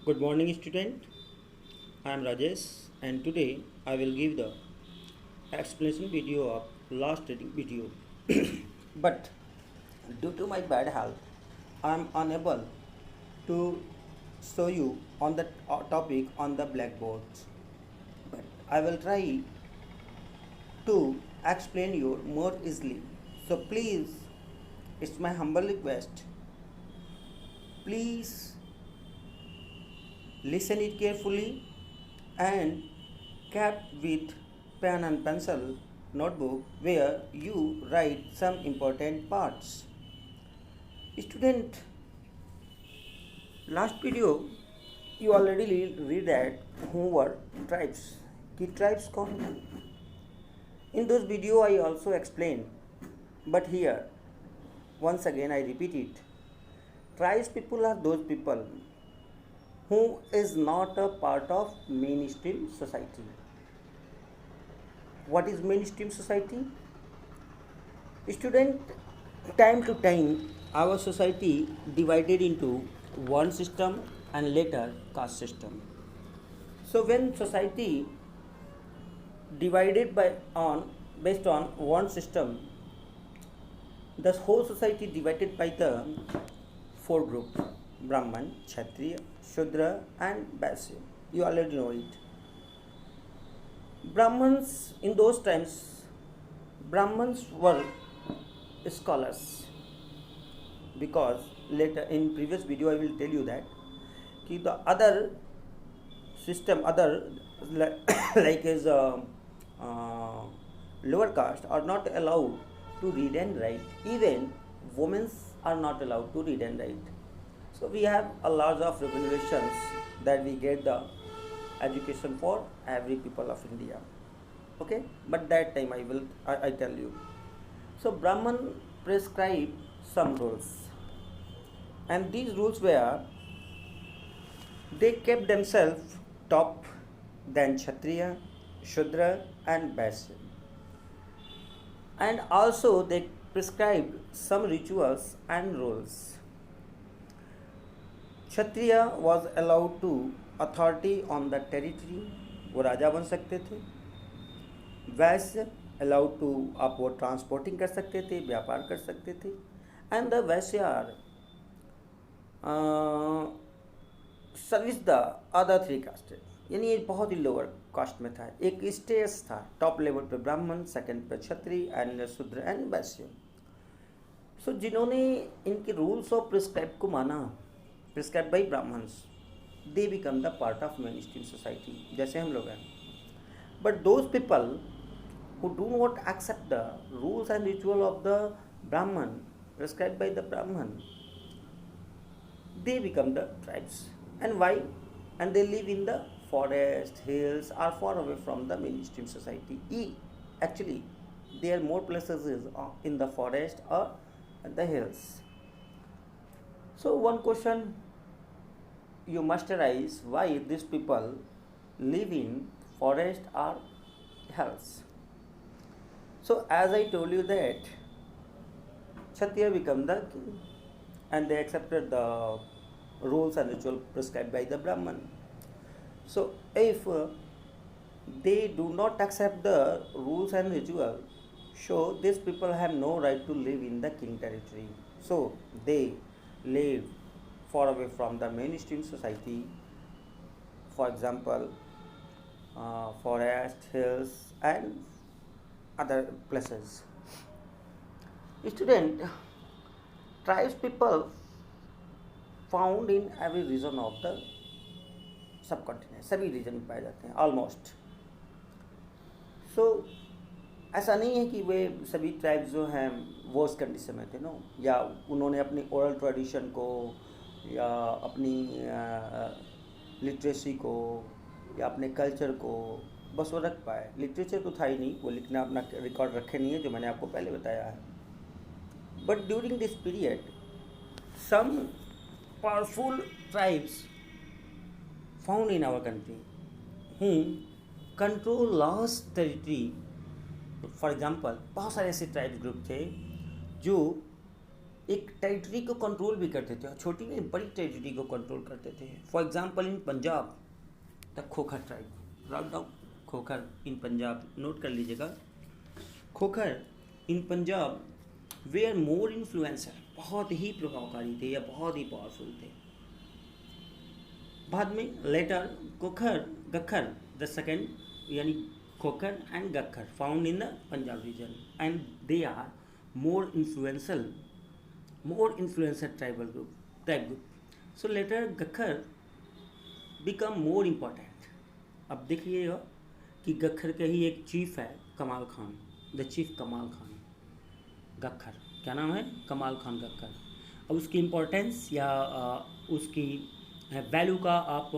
Good morning, student. I am Rajesh, and today I will give the explanation video of last reading video. But due to my bad health, I am unable to show you on the topic on the blackboard. But I will try to explain you more easily. So please, it's my humble request. Please listen it carefully and kept with pen and pencil notebook where you write some important parts. Student, last video you already read that who were tribes. कि tribes कौन हैं? In those video I also explained, but here once again I repeat it. Tribes people are those people who is not a part of mainstream society. What is mainstream society? Student, time to time our society divided into one system and later caste system. So when society divided based on one system, the whole society divided by the four groups: Brahman, Kshatriya, Shudra and Vaishya. You already know it. Brahmans, in those times, Brahmans were scholars, because later in previous video I will tell you that the other system, other like is lower caste are not allowed to read and write. Even women are not allowed to read and write. So we have a lot of regulations that we get the education for every people of India. Okay, but that time I tell you. So Brahman prescribed some rules, and these rules were they kept themselves top than Kshatriya, Shudra and Vaishya, and also they prescribed some rituals and rules. Kshatriya was allowed to authority on the territory, वो राजा बन सकते थे. वैश्य allowed to आप वो transporting कर सकते थे, व्यापार कर सकते थे. And the Vaishya are service the other three caste, यानी ये बहुत ही लोअर कास्ट में था. एक स्टेज था, टॉप लेवल पे ब्राह्मण, सेकंड पे क्षत्रिय एंड शूद्र एंड वैश्य. सो जिन्होंने इनके रूल्स ऑफ प्रिस्क्राइब को माना, prescribe by Brahmins, they become the part of mainstream society, जैसे हम लोग हैं. But those people who do not accept the rules and ritual of the Brahman prescribed by the Brahman, they become the tribes. And why? And they live in the forest, hills, or far away from the mainstream society. Actually, there are more places is in the forest or the hills. So one question you must arise, why these people live in forest or hills? So as I told you that Kshatriya become the king and they accepted the rules and ritual prescribed by the Brahman. So if they do not accept the rules and ritual, so these people have no right to live in the king territory. So they live far away from the mainstream society, for example forest, hills and other places. Student, tribes people found in every region of the subcontinent, सभी reason में पाए जाते हैं almost. सो ऐसा नहीं है कि वे सभी ट्राइब्स जो हैं वो उस कंडीशन में थे, नो, या उन्होंने अपनी ओरल ट्रेडिशन को या अपनी लिटरेसी को या अपने कल्चर को बस वो रख पाए. लिटरेचर तो था ही नहीं, वो लिखना अपना रिकॉर्ड रखे नहीं है, जो मैंने आपको पहले बताया है. But during this period some powerful tribes found in our country who control last territory. For example बहुत सारे ऐसे ट्राइब्स ग्रुप थे जो एक टेरिटरी को कंट्रोल भी करते थे, और छोटी नहीं बड़ी टेरिटरी को कंट्रोल करते थे। For example in Punjab the Khokhar tribe, write down Khokhar in Punjab, note कर लीजिएगा। खोखर इन पंजाब वेयर मोर इन्फ्लुएंसर, बहुत ही प्रभावकारी थे या बहुत ही पावरफुल थे। बाद में later Khokhar Gakhar the second, यानी Khokhar and Gakhar found in the Punjab region and they are more influential tribal group. So later Gakhar become more important. अब देखिएगा कि गखर के ही एक चीफ है कमाल खान, द चीफ कमाल खान गखर, क्या नाम है, कमाल खान गखर। अब उसकी इम्पोर्टेंस या उसकी वैल्यू का आप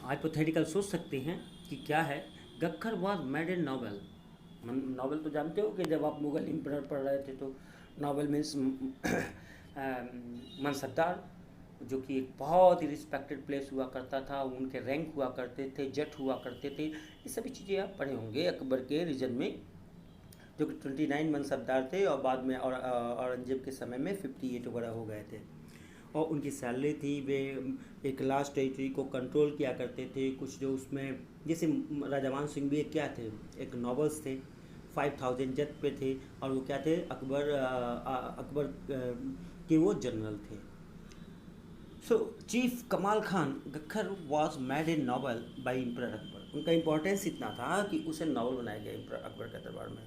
हाइपोथेटिकल सोच सकते हैं कि क्या है। Gakhar was made in novel, novel तो जानते हो कि जब आप मुगल एम्परर पढ़ रहे थे तो नॉवेल मीन्स मनसबदार, जो कि एक बहुत ही रिस्पेक्टेड प्लेस हुआ करता था, उनके रैंक हुआ करते थे, जट हुआ करते थे, ये सभी चीज़ें आप पढ़े होंगे अकबर के रीजन में, जो कि 29 मनसबदार थे और बाद में औरंगजेब के समय में 58 वगैरह हो गए थे। और उनकी सैलरी थी, वे एक लास्ट टेरिटरी को कंट्रोल किया करते थे। कुछ जो उसमें जैसे राजा मान सिंह भी क्या थे, एक नॉबल्स थे, 5000 जट पे थे, और वो क्या थे, अकबर के वो जनरल थे। सो चीफ कमाल Khan Gakhar was made in novel bye emperor Akbar. उनका इम्पोर्टेंस इतना था कि उसे नॉवल बनाया गया एम्परर अकबर के दरबार में।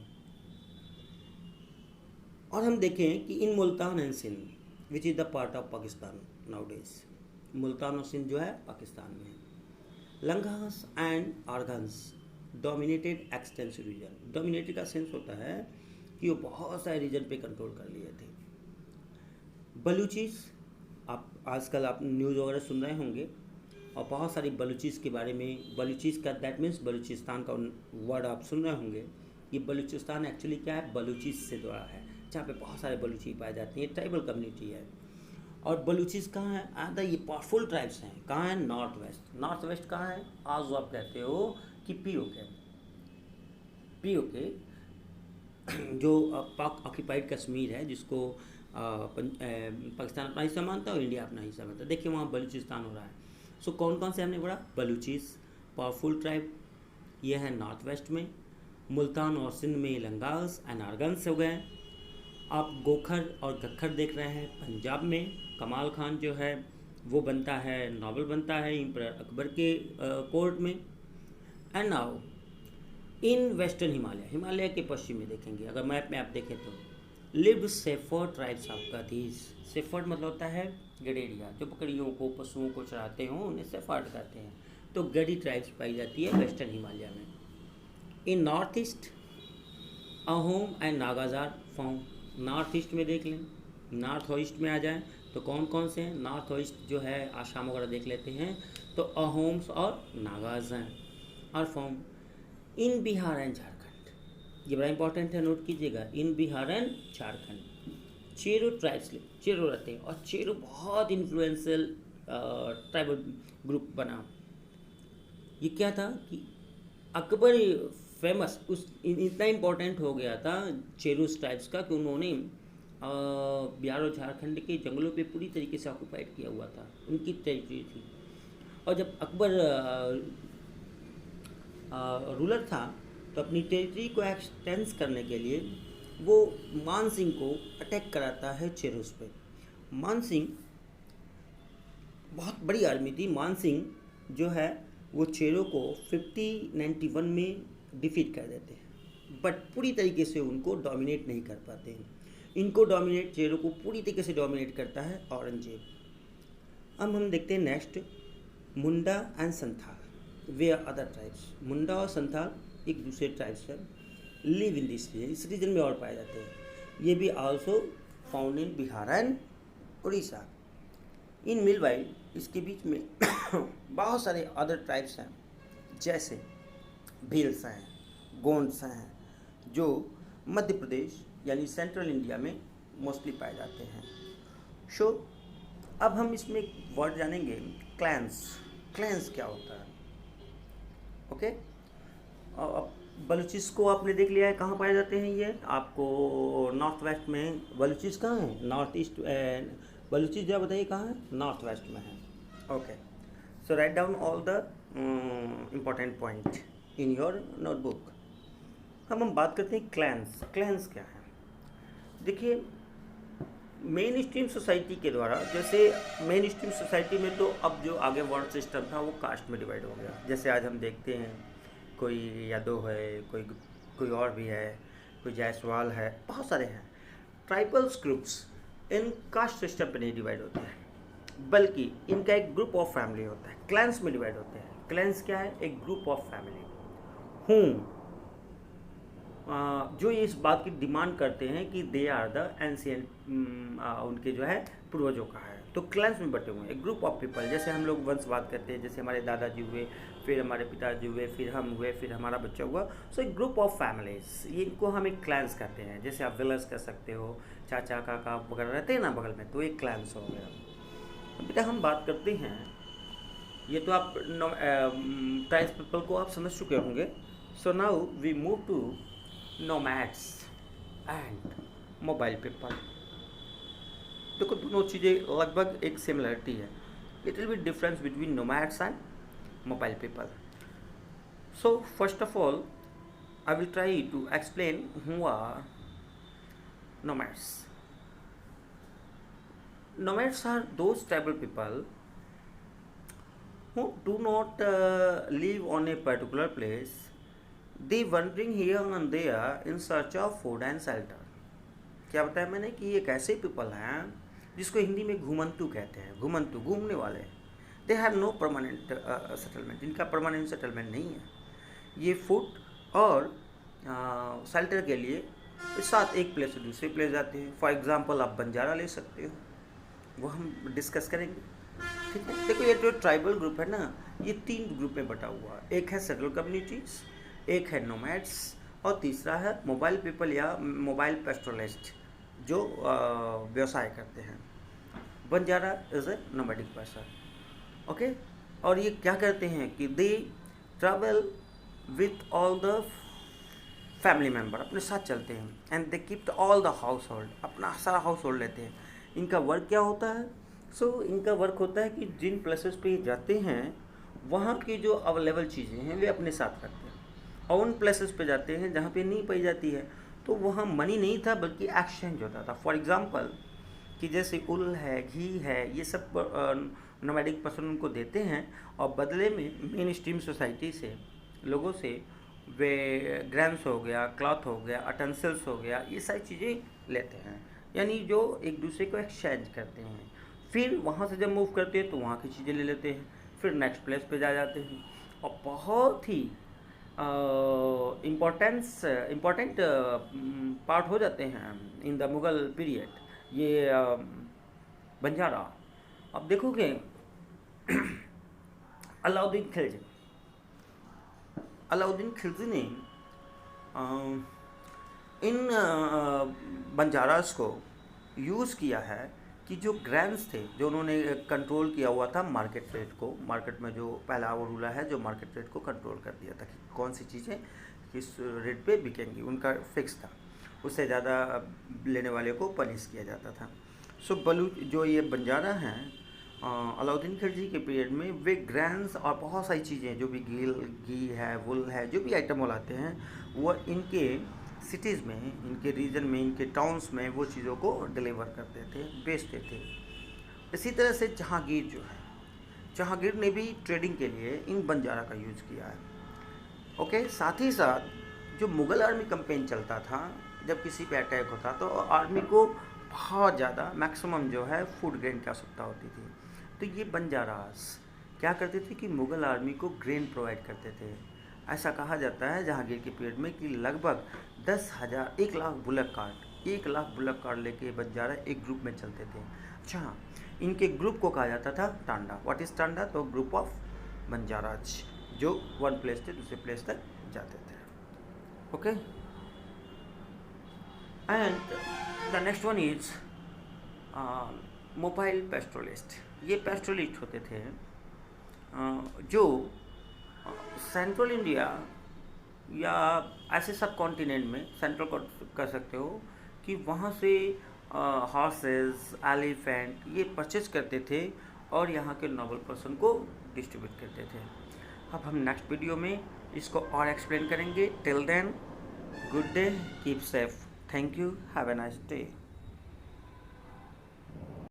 और हम देखें कि in Multan and Sindh which is the part of Pakistan nowadays, Multan और सिंध जो है पाकिस्तान में है, Langahs and Arghuns dominated extensive region. Dominated का सेंस होता है कि वो बहुत सारे रीजन पे कंट्रोल कर लिए थे। बलूचिस, आप आजकल आप न्यूज़ वगैरह सुन रहे होंगे, और बहुत सारी बलूचिस के बारे में, बलूचिस का दैट मीन्स बलूचिस्तान का वर्ड आप सुन रहे होंगे। ये बलूचिस्तान एक्चुअली क्या है, बलूचिस से जुड़ा है, जहाँ पे बहुत सारे बलूची पाए जाते हैं, ट्राइबल कम्युनिटी है। और बलूचिस कहाँ है, आधा ये पावरफुल ट्राइब्स हैं, कहाँ है, नॉर्थ वेस्ट। नॉर्थ वेस्ट कहाँ है, आज आप कहते हो कि पीओके जो पाक ऑक्यूपाइड कश्मीर है, जिसको पाकिस्तान अपना हिस्सा मानता है और इंडिया अपना हिस्सा मानता है। देखिए वहाँ बलूचिस्तान हो रहा है। सो कौन कौन से हमने पढ़ा, बलूचिस पावरफुल ट्राइब, ये है नॉर्थ वेस्ट में। मुल्तान और सिंध में लंगास एंड आरगन्स हो गए। आप गोखर और गखर देख रहे हैं पंजाब में। कमाल खान जो है वो बनता है, नॉवल बनता है एम्परर अकबर के कोर्ट में। And now in western Himalaya, Himalaya के पश्चिम में देखेंगे, अगर मैप में आप देखें तो lived shepherd tribes of Gaddis. Shepherd मतलब होता है गडेरिया, जो बकरियों को पशुओं को चराते हों उन्हें सेफर्ड कहते हैं। तो गडी ट्राइब्स पाई जाती है वेस्टर्न हिमालय में। In north east Ahom and Nagas are found. North east में देख लें, नॉर्थ ईस्ट में आ जाएं तो कौन कौन से हैं, नॉर्थ ईस्ट जो है आसाम वगैरह देख लेते हैं, तो अहोम्स और नागाज हैं। और form in Bihar and Jharkhand, ये बड़ा इंपॉर्टेंट है, नोट कीजिएगा, इन बिहार एंड झारखंड चेरो ट्राइब्स, चेरो रहते हैं, और चेरो बहुत इन्फ्लुएंशियल ट्राइबल ग्रुप बना। ये क्या था कि अकबर फेमस उस इतना इम्पोर्टेंट हो गया था चेरोस ट्राइब्स का कि उन्होंने बिहार और झारखंड के जंगलों पे पूरी तरीके से ऑक्यूपाइड किया हुआ था, उनकी टेरिटरी थी। और जब अकबर रूलर था तो अपनी टेरिटरी को एक्सटेंस करने के लिए वो मान सिंह को अटैक कराता है चेरोस पे। मान सिंह बहुत बड़ी आर्मी थी। मान सिंह जो है वो चेरो को 5091 में डिफीट कर देते हैं, बट पूरी तरीके से उनको डोमिनेट नहीं कर पाते हैं। इनको डोमिनेट, चेरो को पूरी तरीके से डोमिनेट करता है औरंगजेब। अब हम देखते हैं next, Munda and Santhal they are other tribes. Munda और संथाल एक दूसरे ट्राइब्स है, लिव इन दिस रीजन, इस रीजन में और पाए जाते हैं। ये भी also found in Bihar and Orissa. In meanwhile इसके बीच में बहुत सारे अदर ट्राइब्स हैं, जैसे भील्स हैं, गोंड्स हैं, जो मध्य प्रदेश यानी सेंट्रल इंडिया में मोस्टली पाए जाते हैं। सो अब हम इसमें एक वर्ड जानेंगे, क्लैंस। क्लैंस क्या होता है, ओके। अब बलूचिस को आपने देख लिया है, कहाँ पाए जाते हैं ये आपको? नॉर्थ वेस्ट में। बलूचिस कहाँ है? North east. बलूचिस जरा बताइए कहाँ है? नॉर्थ वेस्ट में है। Okay, so write down all the important point in your notebook. हम बात करते हैं क्लैंस। क्लैंस क्या है? देखिए, मेन स्ट्रीम सोसाइटी के द्वारा, जैसे मेन स्ट्रीम सोसाइटी में तो अब जो आगे वर्ड सिस्टम था वो कास्ट में डिवाइड हो गया। जैसे आज हम देखते हैं कोई यादव है, कोई कोई और भी है, कोई जायसवाल है, बहुत सारे हैं। Tribals groups in caste system पे नहीं डिवाइड होते हैं, बल्कि इनका एक ग्रुप ऑफ फैमिली होता है, क्लैंस में डिवाइड होते हैं। क्लैंस क्या है? एक ग्रुप ऑफ फैमिली हूँ जो इस बात की डिमांड करते हैं कि दे आर द एंशियंट, उनके जो है पूर्वजों का है। तो क्लैंस में बटे हुए हैं, एक ग्रुप ऑफ पीपल। जैसे हम लोग वंश बात करते हैं, जैसे हमारे दादाजी हुए, फिर हमारे पिताजी हुए, फिर हम हुए, फिर हमारा बच्चा हुआ। सो एक ग्रुप ऑफ फैमिलीज, ये इनको हम एक क्लैंस कहते हैं। जैसे आप विलेज कर सकते हो, चाचा काका वगैरह रहते हैं ना बगल में, तो एक क्लैंस हो गया। बेटा हम बात करते हैं, ये तो आप ट्राइब्स पीपल को आप समझ चुके होंगे। So now we move to nomads and mobile people। देखो दोनों चीज़ें लगभग एक सिमिलरिटी है। It will be difference between nomads and mobile people। So first of all I will try to explain who are nomads। Nomads are those tribal people who do not live on a particular place। They wandering here and there in search of food and shelter। क्या बताया मैंने कि एक ऐसे people हैं जिसको हिंदी में घुमंतु कहते हैं। घुमंतु, घूमने वाले। They have no permanent settlement, इनका परमानेंट सेटलमेंट नहीं है। ये फूड और शेल्टर के लिए साथ एक प्लेस से दूसरे प्लेस जाते हैं। फॉर एग्जांपल आप बंजारा ले सकते हो, वो हम डिस्कस करेंगे, ठीक है। देखो ये जो ट्राइबल ग्रुप है ना, ये 3 ग्रुप में बटा हुआ है। एक है सेटल कम्युनिटीज़, एक है नोमैड्स, और तीसरा है मोबाइल पीपल या मोबाइल पेस्टोरलिस्ट जो व्यवसाय करते हैं। Banjara is a nomadic person, okay. और ये क्या करते हैं कि दे travel with all the family member, अपने साथ चलते हैं। And they keep all the house hold, अपना सारा हाउस होल्ड लेते हैं। इनका वर्क क्या होता है? इनका वर्क होता है कि जिन प्लेसेस पे जाते हैं वहाँ की जो अवेलेबल चीज़ें हैं वे अपने साथ रखते हैं, और उन प्लेसेस पे जाते हैं जहाँ पे नहीं पाई जाती है तो वहाँ मनी नहीं था बल्कि एक्सचेंज होता था। फॉर एग्जांपल कि जैसे उल है, घी है, ये सब नोमैडिक पर्सन उनको देते हैं, और बदले में मेन स्ट्रीम सोसाइटी से लोगों से वे ग्रैम्स हो गया, क्लॉथ हो गया, अटेंसिल्स हो गया, ये सारी चीज़ें लेते हैं। यानी जो एक दूसरे को एक्सचेंज करते हैं। फिर वहाँ से जब मूव करते हैं तो वहाँ की चीज़ें ले लेते हैं, फिर नेक्स्ट प्लेस पे जा जाते हैं। और बहुत ही इम्पोर्टेंट पार्ट हो जाते हैं इन द मुग़ल पीरियड ये बंजारा। अब देखोगे अलाउद्दीन खिलजी ने इन बंजारास को यूज़ किया है कि जो ग्रैंड्स थे, जो उन्होंने कंट्रोल किया हुआ था मार्केट रेट को। मार्केट में जो पहला वो रूलर है जो मार्केट रेट को कंट्रोल कर दिया था कि कौन सी चीज़ें किस रेट पे बिकेंगी, उनका फिक्स था। उससे ज़्यादा लेने वाले को पनिश किया जाता था। बलूच जो ये बंजारा हैं अलाउद्दीन खिलजी के पीरियड में, वे ग्रैंड्स और बहुत सारी चीज़ें जो भी घी है, वुल है, जो भी आइटम वो लाते हैं, वह इनके सिटीज़ में, इनके रीजन में, इनके टाउन्स में वो चीज़ों को डिलीवर करते थे, बेचते थे। इसी तरह से जहांगीर जो है, जहांगीर ने भी ट्रेडिंग के लिए इन बंजारा का यूज़ किया है, ओके। साथ ही साथ जो मुग़ल आर्मी कैंपेन चलता था, जब किसी पे अटैक होता तो आर्मी को बहुत ज़्यादा मैक्सिमम जो है फूड ग्रेन की आवश्यकता होती थी, तो ये बंजारास क्या करते थे कि मुग़ल आर्मी को ग्रेन प्रोवाइड करते थे। ऐसा कहा जाता है जहांगीर के पीरियड में कि लगभग 10,000 1 लाख बुलक कार्ट लेके बंजारा एक ग्रुप में चलते थे। अच्छा, इनके ग्रुप को कहा जाता था टांडा। What is Tanda? तो ग्रुप ऑफ बंजाराज जो वन प्लेस से दूसरे प्लेस तक जाते थे, okay. And the next one is mobile pastoralist. ये पेस्टोरलिस्ट होते थे जो सेंट्रल इंडिया या ऐसे सब कॉन्टिनेंट में सेंट्रल कर सकते हो कि वहाँ से हॉर्सेस, एलिफेंट ये परचेज करते थे और यहाँ के नॉबल पर्सन को डिस्ट्रीब्यूट करते थे। अब हम नेक्स्ट वीडियो में इसको और एक्सप्लेन करेंगे। Till then, good day, keep safe, thank you, have a nice day.